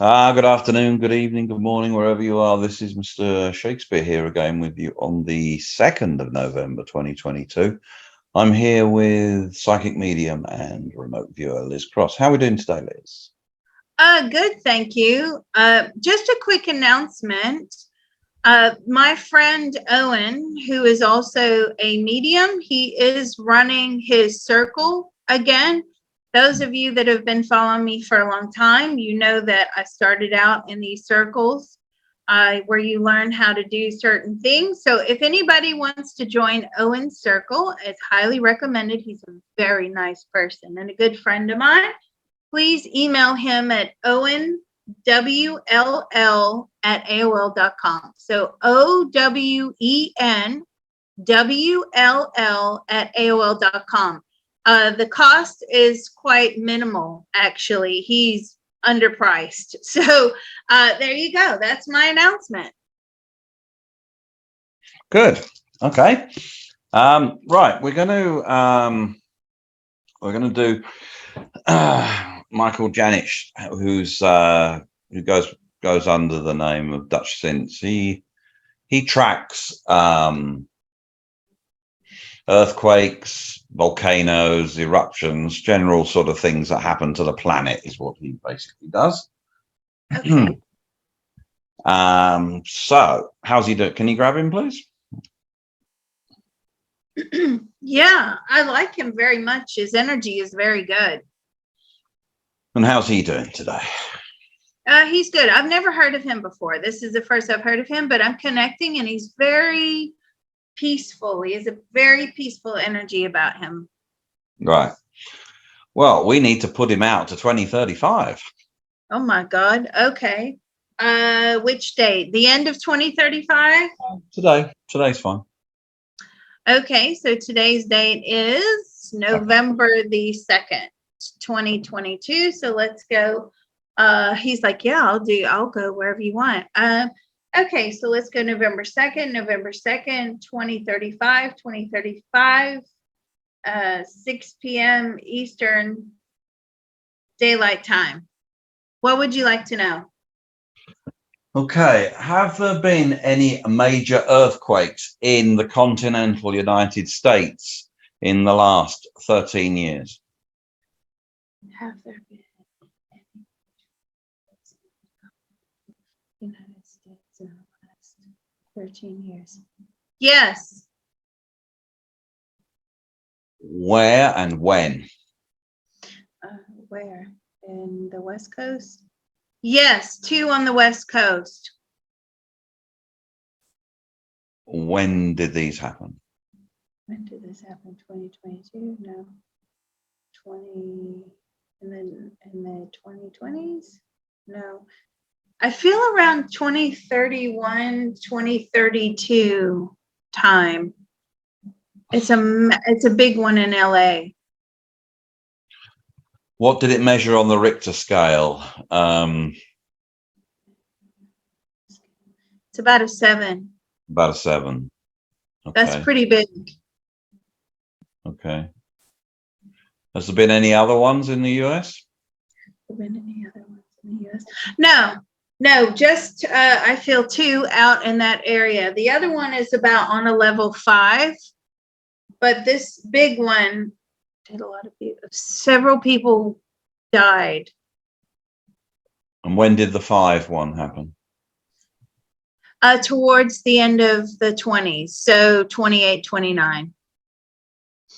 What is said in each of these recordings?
Good afternoon, good evening, good morning, wherever you are. This is Mr. Shakespeare here again with you on the 2nd of November 2022. I'm here with psychic medium and remote viewer Liz Cross. How are we doing today, Liz? Good, thank you. Just a quick announcement. My friend Owen, who is also a medium, he is running his circle again. Those of you that have been following me for a long time, you know that I started out in these circles where you learn how to do certain things. So if anybody wants to join Owen's circle, it's highly recommended. He's a very nice person and a good friend of mine. Please email him at owenwll@aol.com. So owenwll@aol.com. The cost is quite minimal, actually. He's underpriced. So there you go. That's my announcement. Good. Okay. Right. We're going to do Michael Janisch, who goes under the name of Dutchsinse. He tracks earthquakes, volcanoes, eruptions, general sort of things that happen to the planet is what he basically does. Okay. So how's he doing? Can you grab him, please? Yeah, I like him very much. His energy is very good. And how's he doing today? He's good. I've never heard of him before. This is the first I've heard of him, but I'm connecting and he's very peaceful. He has a very peaceful energy about him. Right. Well, we need to put him out to 2035. Oh my God. Okay. Which date? The end of 2035? Today's fine. Okay, so today's date is November the 2nd, 2022. So let's go. He's like, yeah, I'll go wherever you want. Okay, so let's go November 2nd, 2035, 6 p.m. Eastern Daylight Time. What would you like to know? Okay, have there been any major earthquakes in the continental United States in the last 13 years? Have there been any United States in the last 13 years? Yes. Where and when? Where? In the West Coast? Yes, 2 on the West Coast. When did these happen? When did this happen? 2022? No. 20 and then in the 2020s? No. I feel around 2031, 2032 time. It's a big one in LA. What did it measure on the Richter scale? It's about a 7. About a 7. Okay. That's pretty big. Okay. Has there been any other ones in the US? Have there been any other ones in the US? No, just I feel 2 out in that area. The other one is about on a level 5, but this big one did a lot of people. Several people died. And when did the 5 one happen? Towards the end of the 20s, so 28, 29.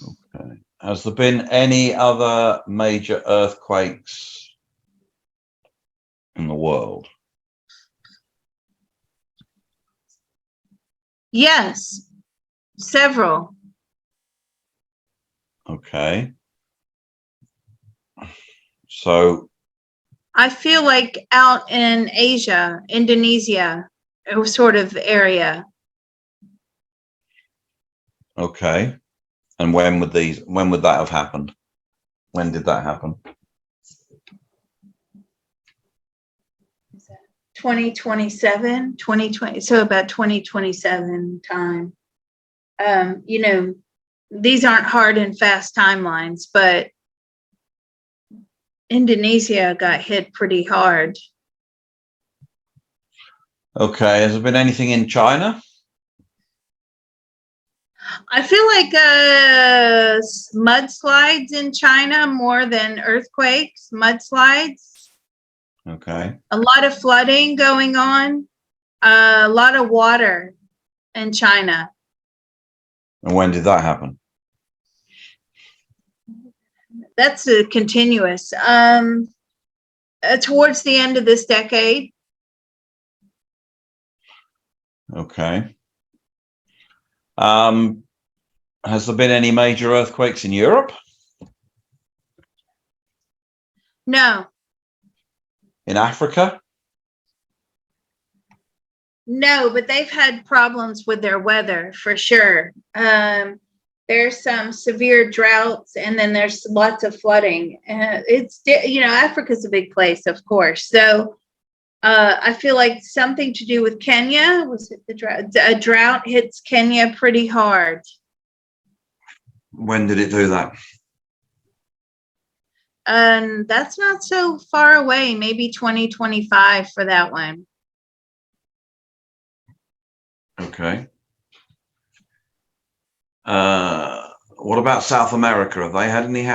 Okay. Has there been any other major earthquakes in the world? Yes, several. Okay. So I feel like out in Asia, Indonesia, sort of area. okay. And when would that have happened? When did that happen? 2027, 2020, so about 2027 time. These aren't hard and fast timelines, but Indonesia got hit pretty hard. Okay. Has there been anything in China? I feel like mudslides in China more than earthquakes, mudslides, Okay. a lot of flooding going on, a lot of water in China. And when did that happen? That's a continuous. Towards the end of this decade. Okay. Has there been any major earthquakes in Europe? No. In Africa? No, but they've had problems with their weather for sure. There's some severe droughts, and then there's lots of flooding. It's, you know, Africa's a big place, of course. So I feel like something to do with Kenya. Was it the drought? A drought hits Kenya pretty hard. When did it do that? And that's not so far away, maybe 2025 for that one. Okay. What about South America? Have they had any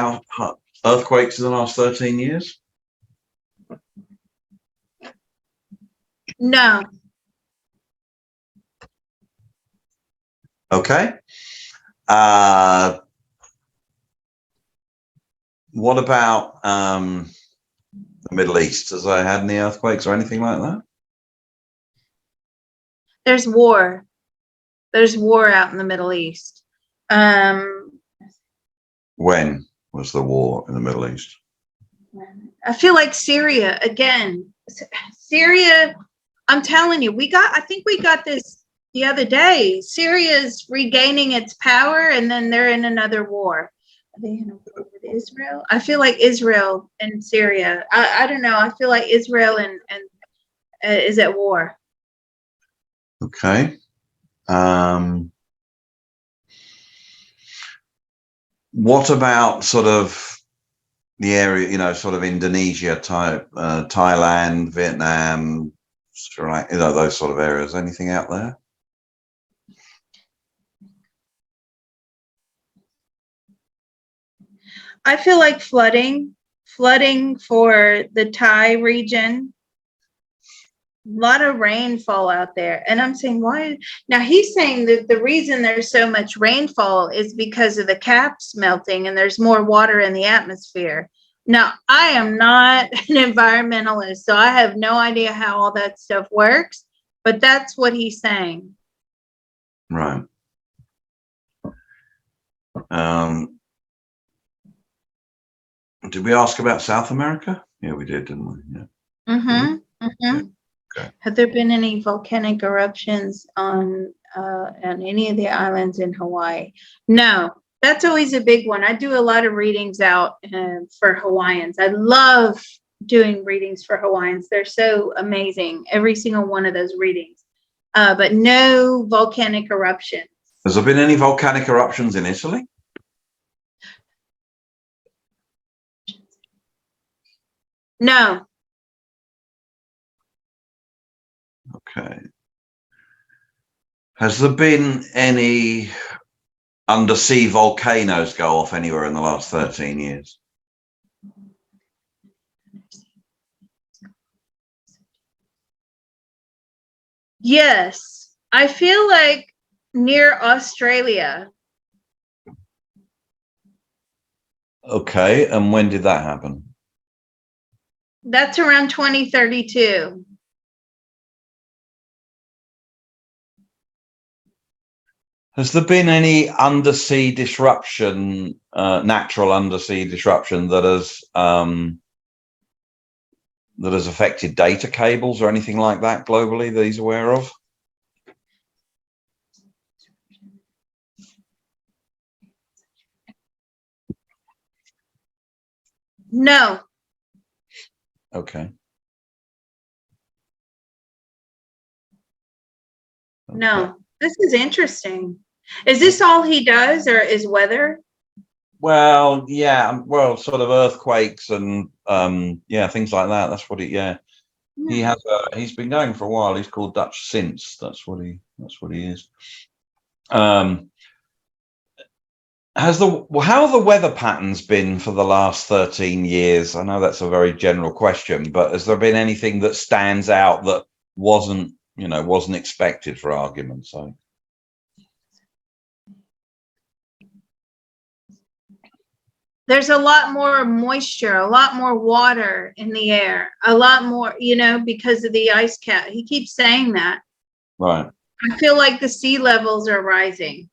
earthquakes in the last 13 years? No. Okay. What about the Middle East? Has they had any earthquakes or anything like that? There's war. There's war out in the Middle East. When was the war in the Middle East? I feel like Syria again. Syria, I'm telling you, I think we got this the other day. Syria's regaining its power, and then they're in another war. Are they in a war with Israel? I feel like Israel and Syria. I don't know. I feel like Israel and is at war. Okay. What about sort of the area, you know, sort of Indonesia type, Thailand, Vietnam, right? You know, those sort of areas. Anything out there? I feel like flooding for the Thai region. A lot of rainfall out there. And I'm saying, why? Now he's saying that the reason there's so much rainfall is because of the caps melting and there's more water in the atmosphere. Now, I am not an environmentalist, so I have no idea how all that stuff works, but that's what he's saying. Right. Did we ask about South America? Yeah, we did, didn't we? Yeah. Mm-hmm. Mm-hmm. Okay. Have there been any volcanic eruptions on any of the islands in Hawaii? No, that's always a big one. I do a lot of readings out for Hawaiians. I love doing readings for Hawaiians. They're so amazing, every single one of those readings. But no volcanic eruptions. Has there been any volcanic eruptions in Italy? No. Okay. Has there been any undersea volcanoes go off anywhere in the last 13 years? Yes. I feel like near Australia. Okay. And when did that happen? That's around 2032. Has there been any undersea disruption, natural undersea disruption that has affected data cables or anything like that globally that he's aware of? No. Okay. No. This is interesting. Is this all he does, or is weather? Well, yeah, well, sort of earthquakes and yeah, things like that. That's what it. Yeah, He has he's been going for a while. He's called Dutchsinse. That's what he is. How have the weather patterns been for the last 13 years? I know that's a very general question, but has there been anything that stands out that wasn't expected, for argument's sake? There's a lot more moisture, a lot more water in the air, a lot more, because of the ice cap. He keeps saying that. Right. I feel like the sea levels are rising.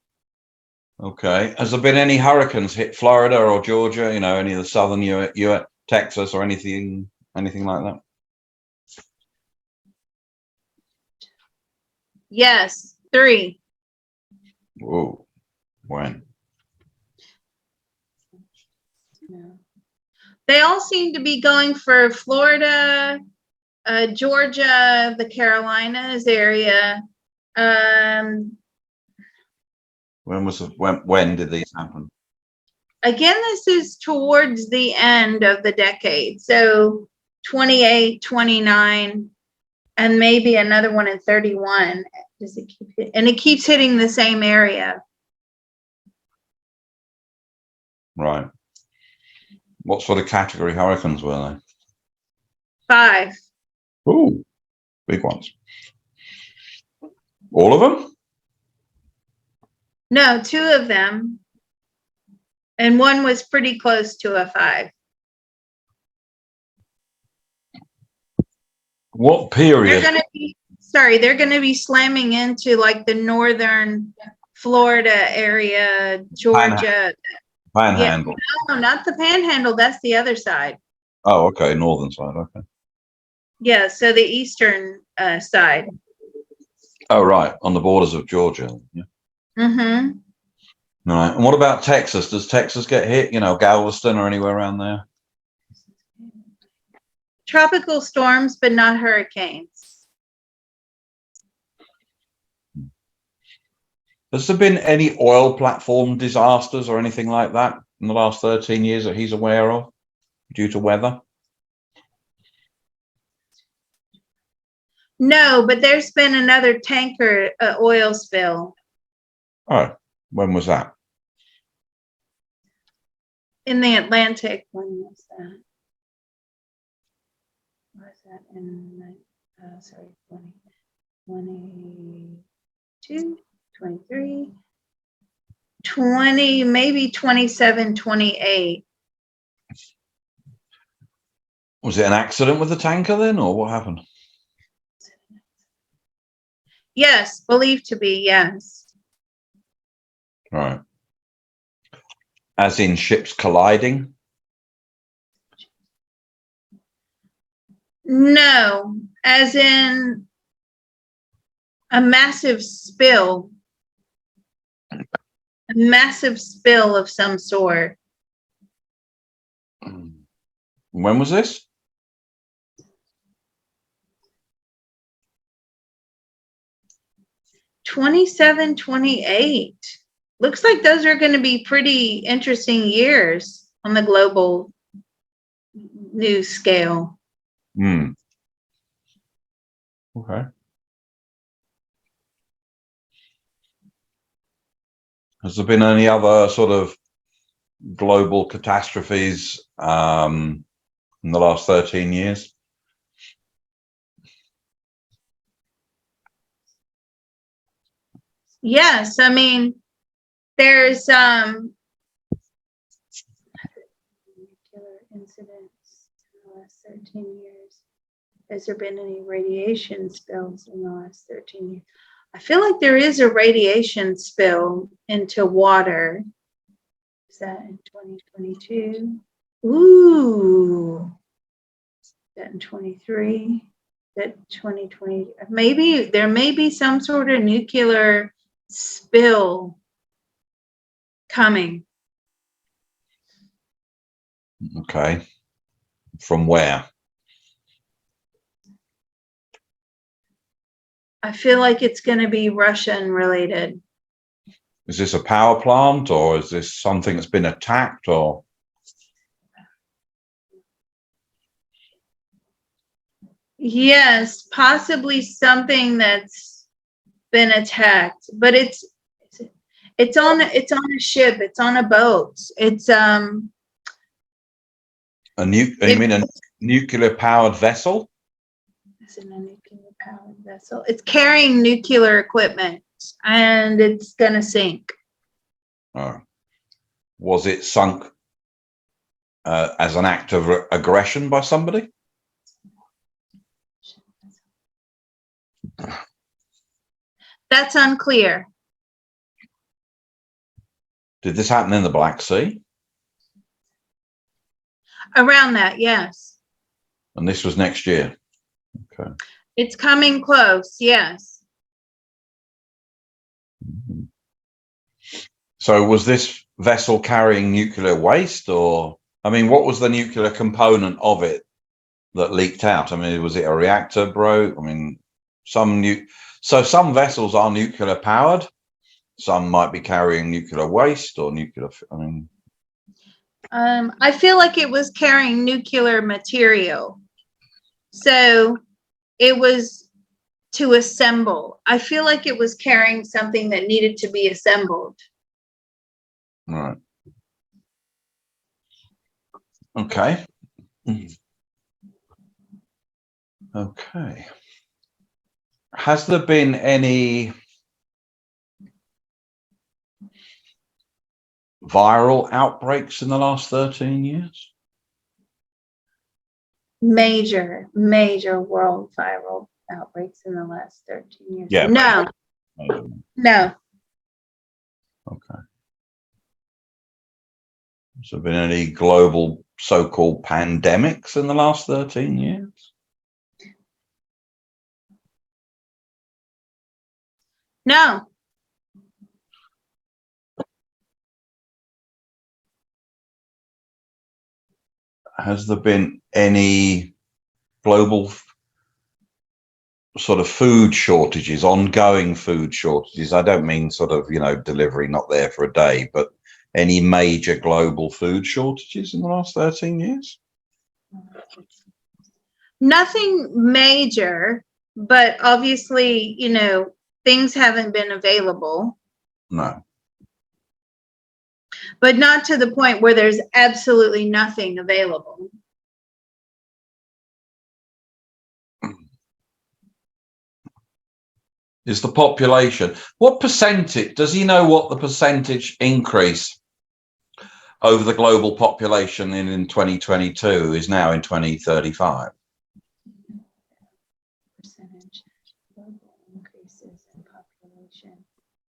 Okay. Has there been any hurricanes hit Florida or Georgia? Any of the southern U.S., Texas, or anything like that? Yes, 3. Whoa. When? They all seem to be going for Florida, Georgia, the Carolinas area. When did these happen? Again, this is towards the end of the decade. So 28, 29, and maybe another one in 31. It keeps hitting the same area. Right. What sort of category hurricanes were they? 5. Ooh, big ones. All of them? No, 2 of them. And one was pretty close to a 5. What period? They're going to be slamming into like the northern Florida area, Georgia. Panhandle. Yeah, no, not the Panhandle. That's the other side. Oh, okay, northern side. Okay. Yeah, so the eastern side. Oh, right, on the borders of Georgia. Yeah. Mm-hmm. Right. And what about Texas? Does Texas get hit? Galveston or anywhere around there? Tropical storms, but not hurricanes. Has there been any oil platform disasters or anything like that in the last 13 years that he's aware of due to weather? No, but there's been another tanker oil spill. Oh, when was that? In the Atlantic. When was that? Was that in 22, 23, 20, maybe 27, 28. Was it an accident with the tanker then, or what happened? Yes, believed to be, yes. Right. As in ships colliding? No, as in a massive spill. A massive spill of some sort. When was this? '27, 28. Looks like those are going to be pretty interesting years on the global news scale. Okay. Has there been any other sort of global catastrophes in the last 13 years? Yes, I mean, there's nuclear incidents in the last 13 years. Has there been any radiation spills in the last 13 years? I feel like there is a radiation spill into water. Is that in 2022? Ooh. Is that in 23? That 2020? Maybe there may be some sort of nuclear spill coming. Okay. From where? I feel like it's going to be Russian related. Is this a power plant, or is this something that's been attacked, or? Yes, possibly something that's been attacked, but it's on a ship, it's on a boat. It's You mean a nuclear powered vessel? It's in a nuclear powered vessel. It's carrying nuclear equipment and it's gonna sink. Oh. Was it sunk as an act of aggression by somebody? That's unclear. Did this happen in the Black Sea? Around that, yes. And this was next year? Okay. It's coming close, yes. Mm-hmm. So was this vessel carrying nuclear waste, or, I mean, what was the nuclear component of it that leaked out? I mean, was it a reactor broke? I mean, some vessels are nuclear powered. Some might be carrying nuclear waste or nuclear, I mean. I feel like it was carrying nuclear material. So it was to assemble. I feel like it was carrying something that needed to be assembled. All right. Okay. Okay. Has there been any viral outbreaks in the last 13 years? Major world viral outbreaks in the last 13 years. Yeah. No. Major. No. Okay. Has there been any global so-called pandemics in the last 13 years? No. Has there been any global sort of food shortages, ongoing food shortages? I don't mean sort of, delivery not there for a day, but any major global food shortages in the last 13 years? Nothing major, but obviously, things haven't been available. No. But not to the point where there's absolutely nothing available. Is the population, what percentage, does he know what the percentage increase over the global population in 2022 is now in 2035? Percentage global increases in population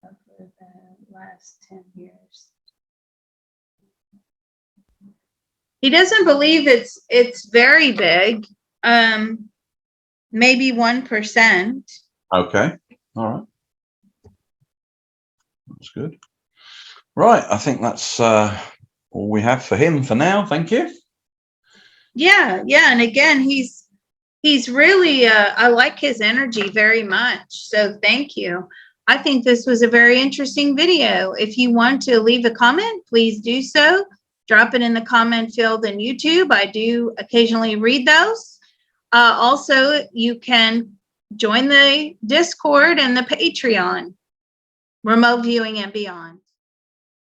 over the last 10 years. He doesn't believe it's very big. Maybe 1%. Okay. All right. That's good. Right. I think that's all we have for him for now. Thank you. Yeah. And again, he's really, I like his energy very much. So thank you. I think this was a very interesting video. If you want to leave a comment, please do so. Drop it in the comment field in YouTube. I do occasionally read those. Also, you can join the Discord and the Patreon, remote viewing and beyond.